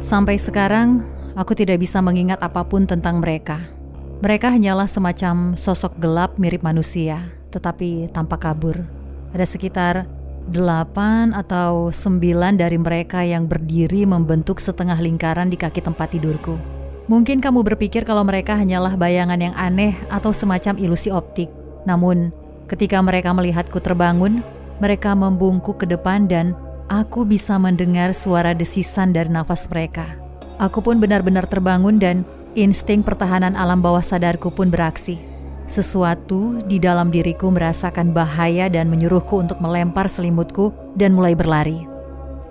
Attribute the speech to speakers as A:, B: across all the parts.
A: Sampai sekarang, aku tidak bisa mengingat apapun tentang mereka. Mereka hanyalah semacam sosok gelap mirip manusia, tetapi tanpa kabur. Ada sekitar 8 atau 9 dari mereka yang berdiri membentuk setengah lingkaran di kaki tempat tidurku. Mungkin kamu berpikir kalau mereka hanyalah bayangan yang aneh atau semacam ilusi optik. Namun, ketika mereka melihatku terbangun, mereka membungkuk ke depan dan aku bisa mendengar suara desisan dari nafas mereka. Aku pun benar-benar terbangun dan insting pertahanan alam bawah sadarku pun beraksi. Sesuatu di dalam diriku merasakan bahaya dan menyuruhku untuk melempar selimutku dan mulai berlari.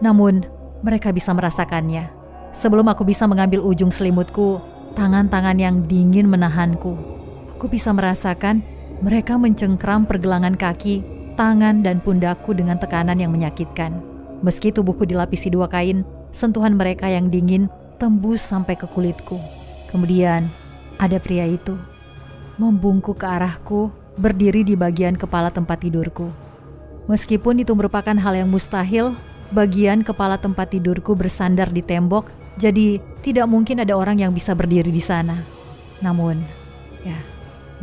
A: Namun, mereka bisa merasakannya. Sebelum aku bisa mengambil ujung selimutku, tangan-tangan yang dingin menahanku. Aku bisa merasakan mereka mencengkram pergelangan kaki, tangan, dan pundakku dengan tekanan yang menyakitkan. Meski tubuhku dilapisi 2 kain, sentuhan mereka yang dingin tembus sampai ke kulitku. Kemudian, ada pria itu membungkuk ke arahku, berdiri di bagian kepala tempat tidurku. Meskipun itu merupakan hal yang mustahil, bagian kepala tempat tidurku bersandar di tembok, jadi tidak mungkin ada orang yang bisa berdiri di sana. Namun, ya,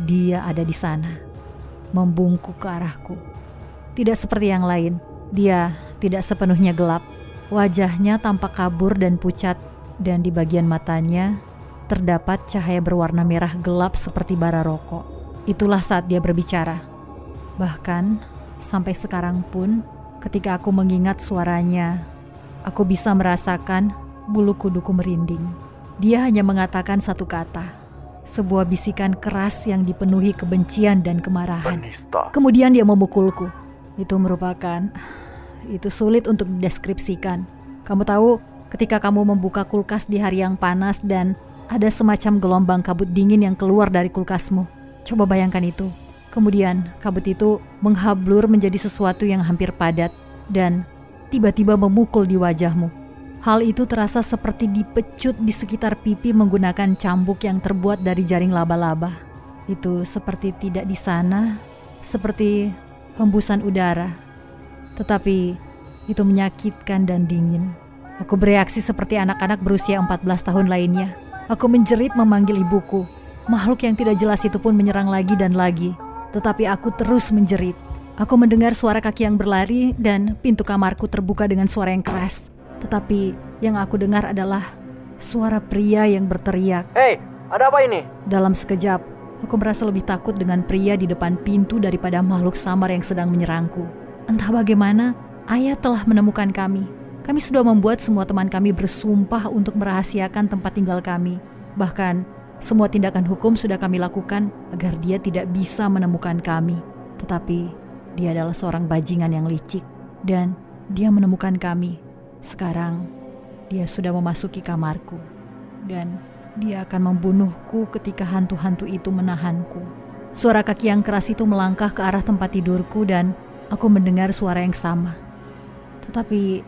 A: dia ada di sana, membungkuk ke arahku. Tidak seperti yang lain, dia tidak sepenuhnya gelap. Wajahnya tampak kabur dan pucat, dan di bagian matanya terdapat cahaya berwarna merah gelap seperti bara rokok. Itulah saat dia berbicara. Bahkan sampai sekarang pun, ketika aku mengingat suaranya, aku bisa merasakan bulu kuduku merinding. Dia hanya mengatakan satu kata, sebuah bisikan keras yang dipenuhi kebencian dan kemarahan.
B: Vanessa.
A: Kemudian dia memukulku. Itu sulit untuk dideskripsikan. Kamu tahu, ketika kamu membuka kulkas di hari yang panas dan ada semacam gelombang kabut dingin yang keluar dari kulkasmu. Coba bayangkan itu. Kemudian kabut itu menghablur menjadi sesuatu yang hampir padat dan tiba-tiba memukul di wajahmu. Hal itu terasa seperti dipecut di sekitar pipi menggunakan cambuk yang terbuat dari jaring laba-laba. Itu seperti tidak di sana, seperti hembusan udara. Tetapi itu menyakitkan dan dingin. Aku bereaksi seperti anak-anak berusia 14 tahun lainnya. Aku menjerit memanggil ibuku. Makhluk yang tidak jelas itu pun menyerang lagi dan lagi. Tetapi aku terus menjerit. Aku mendengar suara kaki yang berlari dan pintu kamarku terbuka dengan suara yang keras. Tetapi yang aku dengar adalah suara pria yang berteriak.
B: Hei, ada apa ini?
A: Dalam sekejap, aku merasa lebih takut dengan pria di depan pintu daripada makhluk samar yang sedang menyerangku. Entah bagaimana, ayah telah menemukan kami. Kami sudah membuat semua teman kami bersumpah untuk merahasiakan tempat tinggal kami. Bahkan, semua tindakan hukum sudah kami lakukan agar dia tidak bisa menemukan kami. Tetapi, dia adalah seorang bajingan yang licik. Dan dia menemukan kami. Sekarang, dia sudah memasuki kamarku. Dan dia akan membunuhku ketika hantu-hantu itu menahanku. Suara kaki yang keras itu melangkah ke arah tempat tidurku dan aku mendengar suara yang sama. Tetapi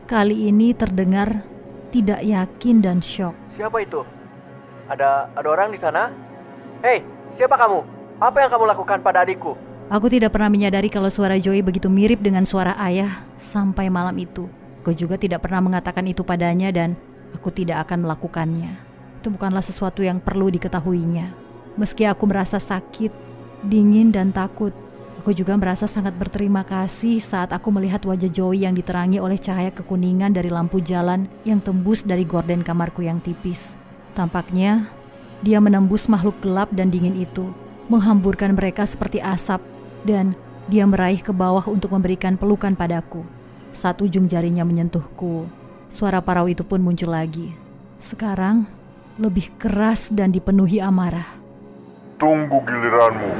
A: kali ini terdengar tidak yakin dan syok.
B: Siapa itu? Ada orang di sana? Hei, siapa kamu? Apa yang kamu lakukan pada adikku?
A: Aku tidak pernah menyadari kalau suara Joey begitu mirip dengan suara ayah sampai malam itu. Aku juga tidak pernah mengatakan itu padanya dan aku tidak akan melakukannya. Itu bukanlah sesuatu yang perlu diketahuinya. Meski aku merasa sakit, dingin dan takut, aku juga merasa sangat berterima kasih saat aku melihat wajah Joey yang diterangi oleh cahaya kekuningan dari lampu jalan yang tembus dari gorden kamarku yang tipis. Tampaknya, dia menembus makhluk gelap dan dingin itu, menghamburkan mereka seperti asap, dan dia meraih ke bawah untuk memberikan pelukan padaku. Saat ujung jarinya menyentuhku, suara parau itu pun muncul lagi. Sekarang, lebih keras dan dipenuhi amarah.
C: Tunggu giliranmu.